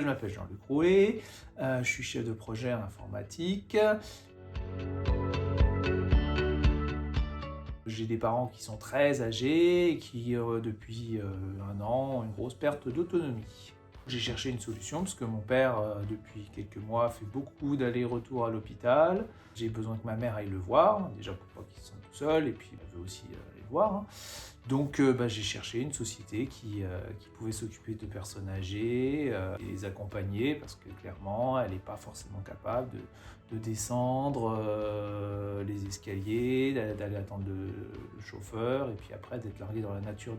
m'appelle Jean-Luc Rouet, je suis chef de projet en informatique. J'ai des parents qui sont très âgés et qui, depuis 1 an, ont une grosse perte d'autonomie. J'ai cherché une solution parce que mon père, depuis quelques mois, fait beaucoup d'allers-retours à l'hôpital. J'ai besoin que ma mère aille le voir, déjà pour pas qu'il se sente tout seul, et puis elle veut aussi aller le voir, hein. Donc j'ai cherché une société qui pouvait s'occuper de personnes âgées et les accompagner parce que clairement elle n'est pas forcément capable de descendre les escaliers, d'aller attendre le chauffeur et puis après d'être larguée dans la nature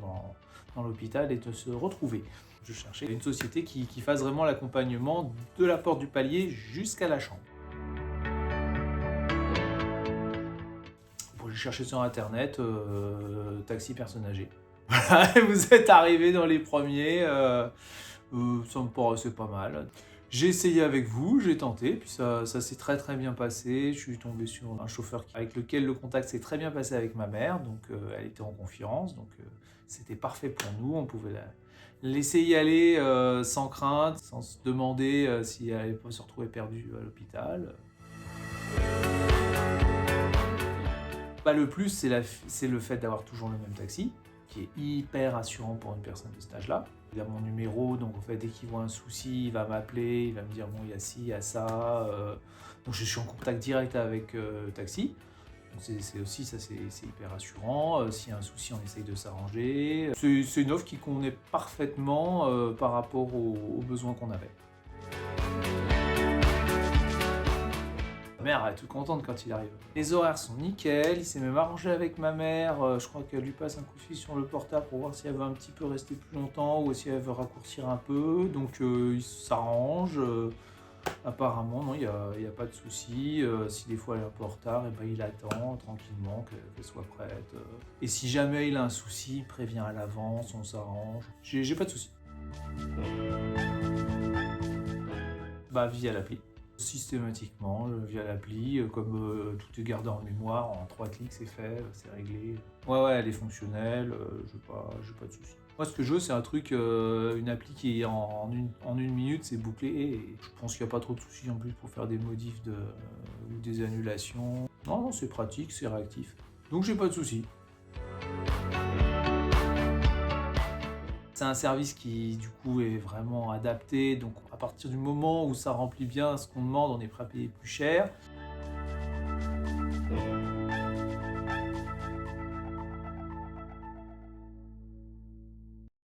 dans l'hôpital et de se retrouver. Je cherchais une société qui fasse vraiment l'accompagnement de la porte du palier jusqu'à la chambre. J'ai cherché sur internet taxi personnes âgées. Voilà, vous êtes arrivés dans les premiers, ça me paraissait pas mal. J'ai essayé avec vous, j'ai tenté, puis ça s'est très très bien passé. Je suis tombé sur un chauffeur avec lequel le contact s'est très bien passé avec ma mère, donc elle était en confiance, donc c'était parfait pour nous. On pouvait laisser y aller sans crainte, sans se demander si elle allait pas se retrouver perdue à l'hôpital. Le plus, c'est le fait d'avoir toujours le même taxi, qui est hyper rassurant pour une personne de cet âge-là. Il a mon numéro, donc en fait, dès qu'il voit un souci, il va m'appeler, il va me dire bon, il y a ci, il y a ça. Donc je suis en contact direct avec le taxi. Donc c'est aussi ça, c'est hyper rassurant. S'il y a un souci, on essaye de s'arranger. C'est une offre qui convenait parfaitement par rapport aux besoins qu'on avait. Ma mère elle est toute contente quand il arrive. Les horaires sont nickel, il s'est même arrangé avec ma mère. Je crois qu'elle lui passe un coup de fil sur le portable pour voir si elle veut un petit peu rester plus longtemps ou si elle veut raccourcir un peu. Donc il s'arrange. Apparemment, non, il n'y a pas de souci. Si des fois elle est un peu en retard, et il attend tranquillement qu'elle soit prête. Et si jamais il a un souci, il prévient à l'avance, on s'arrange. J'ai pas de souci. Via l'appli. Systématiquement via l'appli, comme tout est gardé en mémoire, en 3 clics c'est fait, c'est réglé. Ouais, elle est fonctionnelle, j'ai pas de soucis. Moi ce que je veux c'est un truc, une appli qui en une minute c'est bouclé et je pense qu'il n'y a pas trop de soucis en plus pour faire des modifs ou des annulations. Non, c'est pratique, c'est réactif. Donc j'ai pas de soucis. C'est un service qui, du coup, est vraiment adapté. Donc, à partir du moment où ça remplit bien ce qu'on demande, on est prêt à payer plus cher.